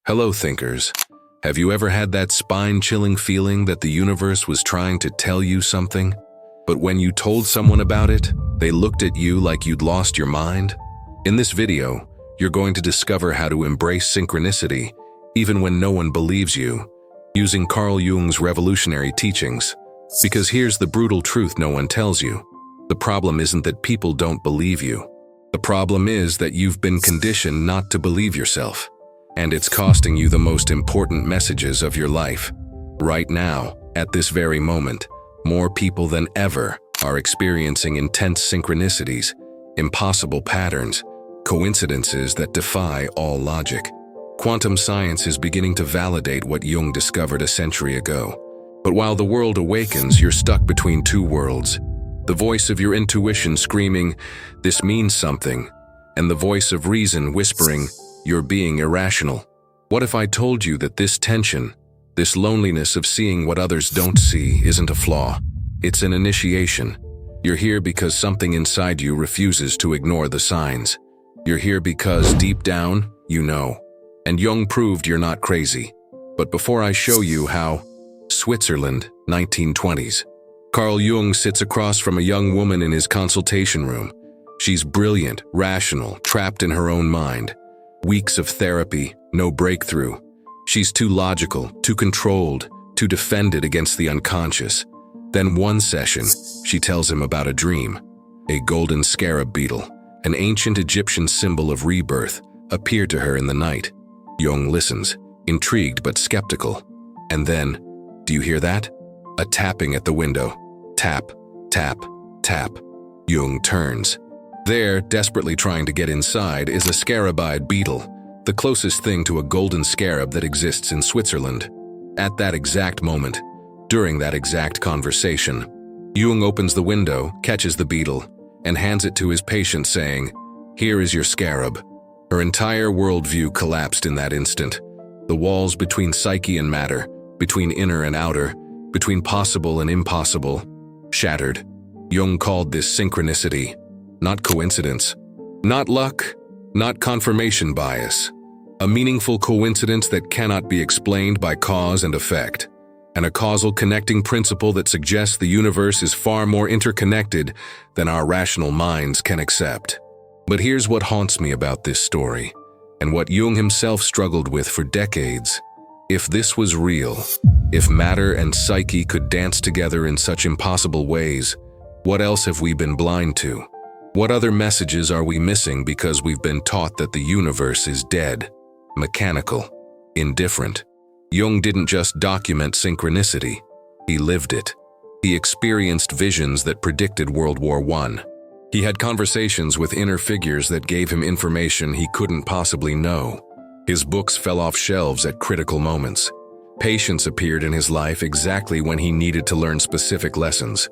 Hello, thinkers. Have you ever had that spine-chilling feeling that the universe was trying to tell you something, but when you told someone about it, they looked at you like you'd lost your mind? In this video, you're going to discover how to embrace synchronicity, even when no one believes you, using Carl Jung's revolutionary teachings. Because here's the brutal truth no one tells you. The problem isn't that people don't believe you. The problem is that you've been conditioned not to believe yourself. And it's costing you the most important messages of your life. Right now, at this very moment, more people than ever are experiencing intense synchronicities, impossible patterns, coincidences that defy all logic. Quantum science is beginning to validate what Jung discovered a century ago. But while the world awakens, you're stuck between two worlds. The voice of your intuition screaming, "This means something," and the voice of reason whispering, "You're being irrational." What if I told you that this tension, this loneliness of seeing what others don't see, isn't a flaw? It's an initiation. You're here because something inside you refuses to ignore the signs. You're here because, deep down, you know. And Jung proved you're not crazy. But before I show you how, Switzerland, 1920s. Carl Jung sits across from a young woman in his consultation room. She's brilliant, rational, trapped in her own mind. Weeks of therapy, no breakthrough. She's too logical, too controlled, too defended against the unconscious. Then one session, she tells him about a dream. A golden scarab beetle, an ancient Egyptian symbol of rebirth, appeared to her in the night. Jung listens, intrigued but skeptical. And then, do you hear that? A tapping at the window. Tap, tap, tap. Jung turns. There, desperately trying to get inside, is a scarabide beetle, the closest thing to a golden scarab that exists in Switzerland. At that exact moment, during that exact conversation, Jung opens the window, catches the beetle, and hands it to his patient saying, "Here is your scarab." Her entire worldview collapsed in that instant. The walls between psyche and matter, between inner and outer, between possible and impossible, shattered. Jung called this synchronicity. Not coincidence, not luck, not confirmation bias. A meaningful coincidence that cannot be explained by cause and effect, and a causal connecting principle that suggests the universe is far more interconnected than our rational minds can accept. But here's what haunts me about this story, and what Jung himself struggled with for decades. If this was real, if matter and psyche could dance together in such impossible ways, what else have we been blind to? What other messages are we missing because we've been taught that the universe is dead, mechanical, indifferent? Jung didn't just document synchronicity, he lived it. He experienced visions that predicted World War I. He had conversations with inner figures that gave him information he couldn't possibly know. His books fell off shelves at critical moments. Patients appeared in his life exactly when he needed to learn specific lessons.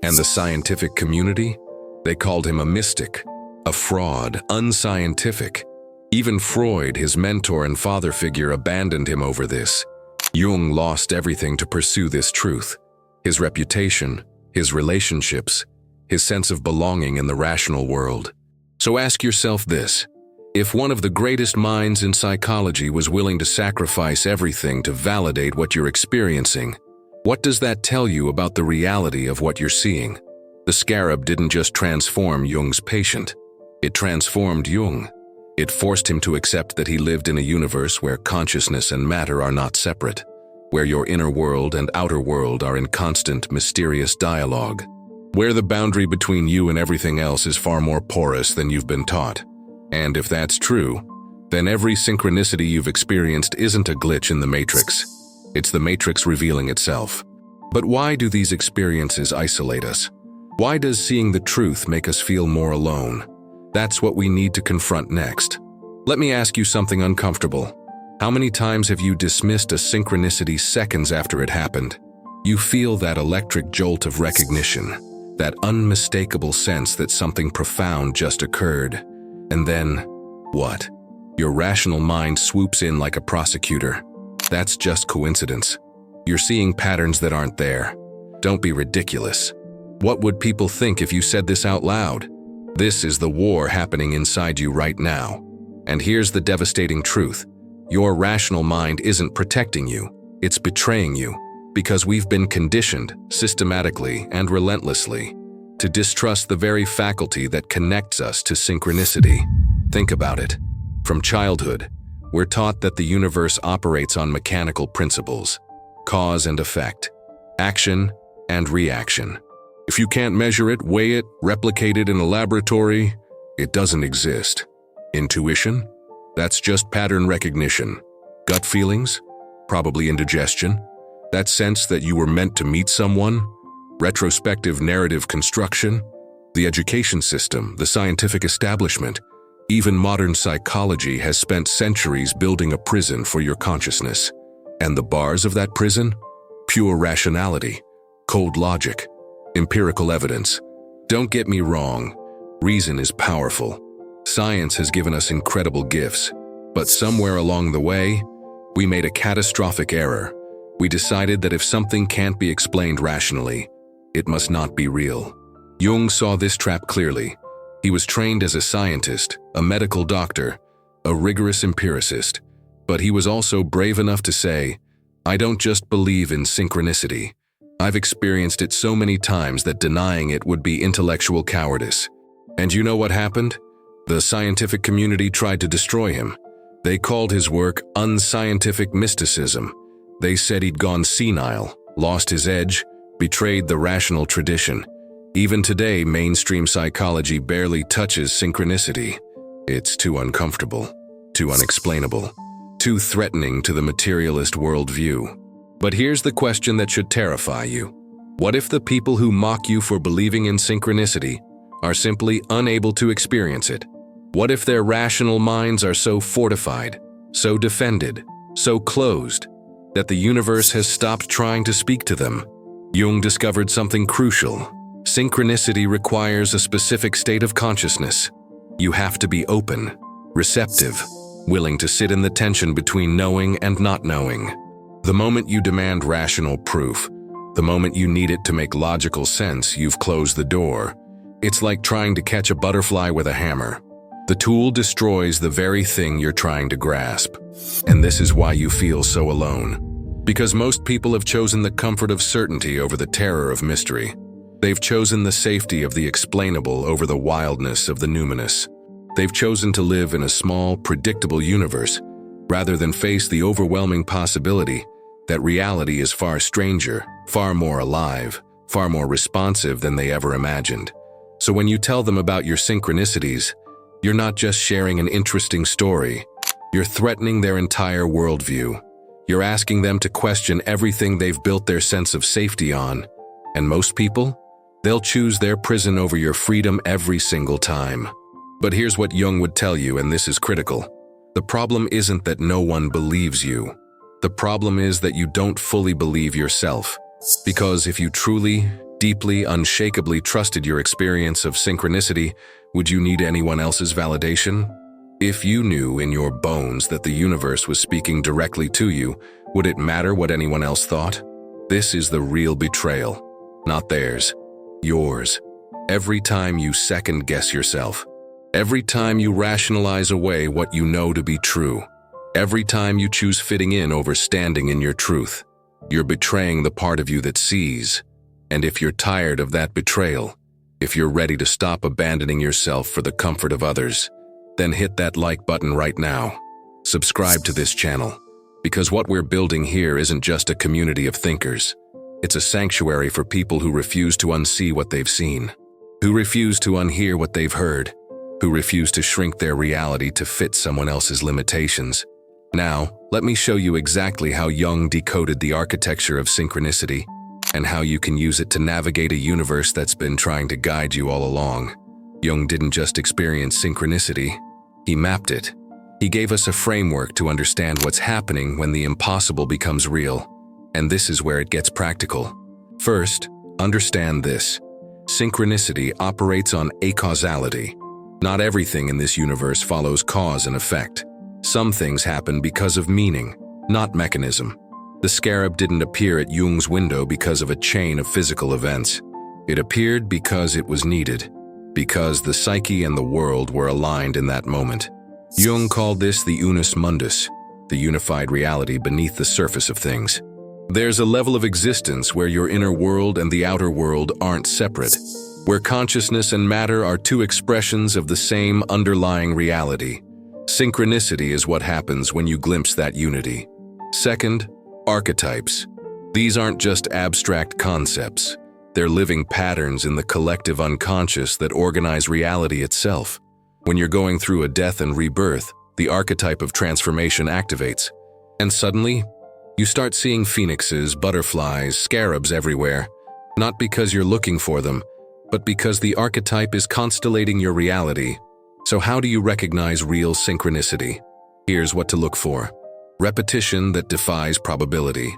And the scientific community? They called him a mystic, a fraud, unscientific. Even Freud, his mentor and father figure, abandoned him over this. Jung lost everything to pursue this truth. His reputation, his relationships, his sense of belonging in the rational world. So ask yourself this: if one of the greatest minds in psychology was willing to sacrifice everything to validate what you're experiencing, what does that tell you about the reality of what you're seeing? The scarab didn't just transform Jung's patient. It transformed Jung. It forced him to accept that he lived in a universe where consciousness and matter are not separate, where your inner world and outer world are in constant, mysterious dialogue, where the boundary between you and everything else is far more porous than you've been taught. And if that's true, then every synchronicity you've experienced isn't a glitch in the matrix. It's the matrix revealing itself. But why do these experiences isolate us? Why does seeing the truth make us feel more alone? That's what we need to confront next. Let me ask you something uncomfortable. How many times have you dismissed a synchronicity seconds after it happened? You feel that electric jolt of recognition, that unmistakable sense that something profound just occurred. And then, what? Your rational mind swoops in like a prosecutor. That's just coincidence. You're seeing patterns that aren't there. Don't be ridiculous. What would people think if you said this out loud? This is the war happening inside you right now. And here's the devastating truth. Your rational mind isn't protecting you, it's betraying you, because we've been conditioned, systematically and relentlessly, to distrust the very faculty that connects us to synchronicity. Think about it. From childhood, we're taught that the universe operates on mechanical principles: cause and effect, action and reaction. If you can't measure it, weigh it, replicate it in a laboratory, it doesn't exist. Intuition? That's just pattern recognition. Gut feelings? Probably indigestion. That sense that you were meant to meet someone? Retrospective narrative construction? The education system, the scientific establishment, even modern psychology has spent centuries building a prison for your consciousness. And the bars of that prison? Pure rationality, cold logic, empirical evidence. Don't get me wrong, reason is powerful. Science has given us incredible gifts, but somewhere along the way, we made a catastrophic error. We decided that if something can't be explained rationally, it must not be real. Jung saw this trap clearly. He was trained as a scientist, a medical doctor, a rigorous empiricist, but he was also brave enough to say, "I don't just believe in synchronicity. I've experienced it so many times that denying it would be intellectual cowardice." And you know what happened? The scientific community tried to destroy him. They called his work unscientific mysticism. They said he'd gone senile, lost his edge, betrayed the rational tradition. Even today, mainstream psychology barely touches synchronicity. It's too uncomfortable, too unexplainable, too threatening to the materialist worldview. But here's the question that should terrify you. What if the people who mock you for believing in synchronicity are simply unable to experience it? What if their rational minds are so fortified, so defended, so closed, that the universe has stopped trying to speak to them? Jung discovered something crucial. Synchronicity requires a specific state of consciousness. You have to be open, receptive, willing to sit in the tension between knowing and not knowing. The moment you demand rational proof, the moment you need it to make logical sense, you've closed the door. It's like trying to catch a butterfly with a hammer. The tool destroys the very thing you're trying to grasp. And this is why you feel so alone. Because most people have chosen the comfort of certainty over the terror of mystery. They've chosen the safety of the explainable over the wildness of the numinous. They've chosen to live in a small, predictable universe, rather than face the overwhelming possibility that reality is far stranger, far more alive, far more responsive than they ever imagined. So when you tell them about your synchronicities, you're not just sharing an interesting story, you're threatening their entire worldview. You're asking them to question everything they've built their sense of safety on. And most people? They'll choose their prison over your freedom every single time. But here's what Jung would tell you, and this is critical. The problem isn't that no one believes you. The problem is that you don't fully believe yourself. Because if you truly, deeply, unshakably trusted your experience of synchronicity, would you need anyone else's validation? If you knew in your bones that the universe was speaking directly to you, would it matter what anyone else thought? This is the real betrayal, not theirs. Yours. Every time you second-guess yourself, every time you rationalize away what you know to be true, every time you choose fitting in over standing in your truth, you're betraying the part of you that sees. And if you're tired of that betrayal, if you're ready to stop abandoning yourself for the comfort of others, then hit that like button right now. Subscribe to this channel, because what we're building here isn't just a community of thinkers. It's a sanctuary for people who refuse to unsee what they've seen, who refuse to unhear what they've heard, who refuse to shrink their reality to fit someone else's limitations. Now, let me show you exactly how Jung decoded the architecture of synchronicity and how you can use it to navigate a universe that's been trying to guide you all along. Jung didn't just experience synchronicity, he mapped it. He gave us a framework to understand what's happening when the impossible becomes real. And this is where it gets practical. First, understand this. Synchronicity operates on acausality. Not everything in this universe follows cause and effect. Some things happen because of meaning, not mechanism. The scarab didn't appear at Jung's window because of a chain of physical events. It appeared because it was needed, because the psyche and the world were aligned in that moment. Jung called this the unus mundus, the unified reality beneath the surface of things. There's a level of existence where your inner world and the outer world aren't separate, where consciousness and matter are two expressions of the same underlying reality. Synchronicity is what happens when you glimpse that unity. Second, archetypes. These aren't just abstract concepts. They're living patterns in the collective unconscious that organize reality itself. When you're going through a death and rebirth, the archetype of transformation activates. And suddenly, you start seeing phoenixes, butterflies, scarabs everywhere. Not because you're looking for them, but because the archetype is constellating your reality. So how do you recognize real synchronicity? Here's what to look for. Repetition that defies probability.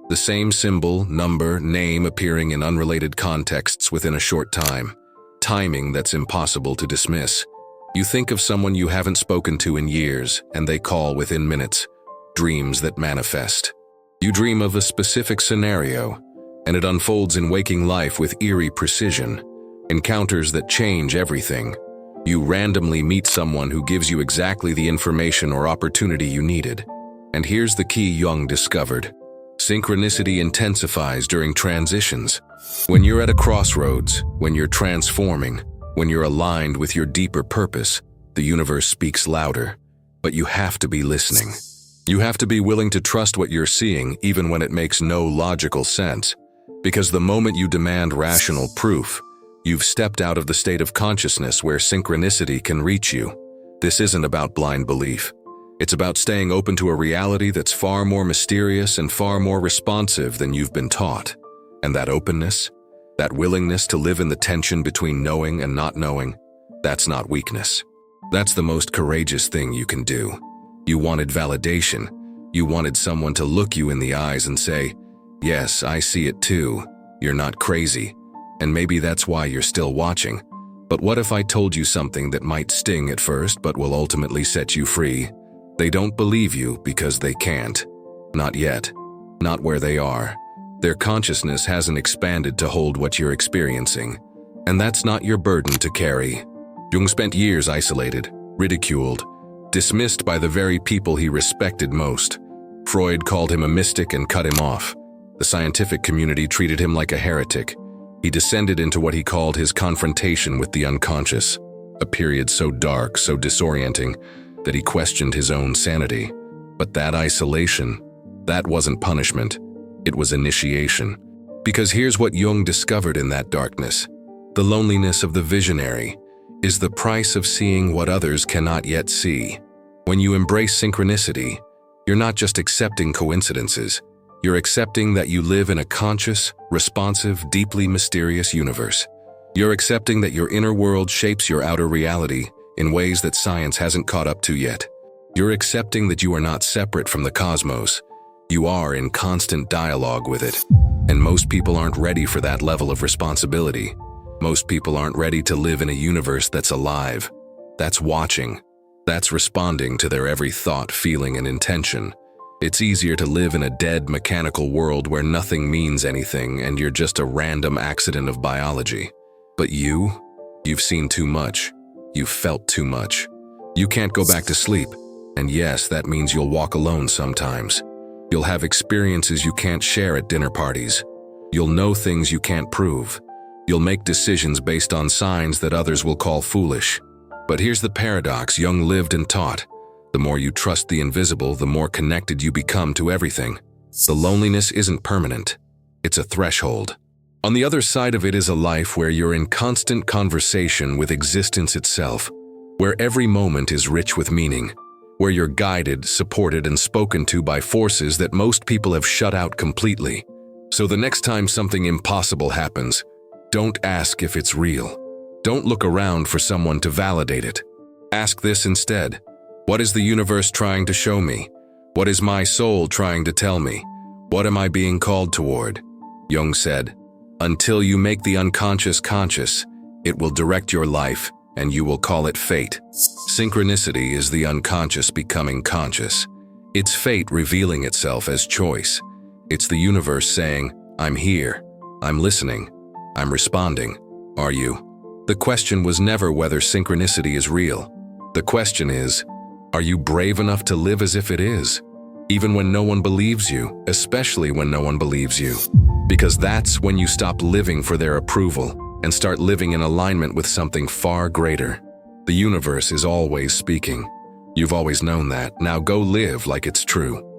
The same symbol, number, name appearing in unrelated contexts within a short time. Timing that's impossible to dismiss. You think of someone you haven't spoken to in years, and they call within minutes. Dreams that manifest. You dream of a specific scenario, and it unfolds in waking life with eerie precision. Encounters that change everything. You randomly meet someone who gives you exactly the information or opportunity you needed. And here's the key Jung discovered. Synchronicity intensifies during transitions. When you're at a crossroads, when you're transforming, when you're aligned with your deeper purpose, the universe speaks louder. But you have to be listening. You have to be willing to trust what you're seeing even when it makes no logical sense. Because the moment you demand rational proof, you've stepped out of the state of consciousness where synchronicity can reach you. This isn't about blind belief. It's about staying open to a reality that's far more mysterious and far more responsive than you've been taught. And that openness, that willingness to live in the tension between knowing and not knowing, that's not weakness. That's the most courageous thing you can do. You wanted validation. You wanted someone to look you in the eyes and say, "Yes, I see it too. You're not crazy." And maybe that's why you're still watching. But what if I told you something that might sting at first but will ultimately set you free? They don't believe you because they can't. Not yet. Not where they are. Their consciousness hasn't expanded to hold what you're experiencing. And that's not your burden to carry. Jung spent years isolated, ridiculed, dismissed by the very people he respected most. Freud called him a mystic and cut him off. The scientific community treated him like a heretic. He descended into what he called his confrontation with the unconscious, a period so dark, so disorienting, that he questioned his own sanity. But that isolation, that wasn't punishment, it was initiation. Because here's what Jung discovered in that darkness. The loneliness of the visionary is the price of seeing what others cannot yet see. When you embrace synchronicity, you're not just accepting coincidences, you're accepting that you live in a conscious, responsive, deeply mysterious universe. You're accepting that your inner world shapes your outer reality in ways that science hasn't caught up to yet. You're accepting that you are not separate from the cosmos. You are in constant dialogue with it. And most people aren't ready for that level of responsibility. Most people aren't ready to live in a universe that's alive, that's watching, that's responding to their every thought, feeling, and intention. It's easier to live in a dead, mechanical world where nothing means anything and you're just a random accident of biology. But you've seen too much. You've felt too much. You can't go back to sleep. And yes, that means you'll walk alone sometimes. You'll have experiences you can't share at dinner parties. You'll know things you can't prove. You'll make decisions based on signs that others will call foolish. But here's the paradox Jung lived and taught. The more you trust the invisible, the more connected you become to everything. The loneliness isn't permanent. It's a threshold. On the other side of it is a life where you're in constant conversation with existence itself, where every moment is rich with meaning, where you're guided, supported, and spoken to by forces that most people have shut out completely. So the next time something impossible happens, don't ask if it's real. Don't look around for someone to validate it. Ask this instead. What is the universe trying to show me? What is my soul trying to tell me? What am I being called toward? Jung said, "Until you make the unconscious conscious, it will direct your life, and you will call it fate." Synchronicity is the unconscious becoming conscious. It's fate revealing itself as choice. It's the universe saying, "I'm here, I'm listening, I'm responding. Are you?" The question was never whether synchronicity is real. The question is, are you brave enough to live as if it is? even when no one believes you, especially when no one believes you. Because that's when you stop living for their approval and start living in alignment with something far greater. The universe is always speaking. You've always known that. Now go live like it's true.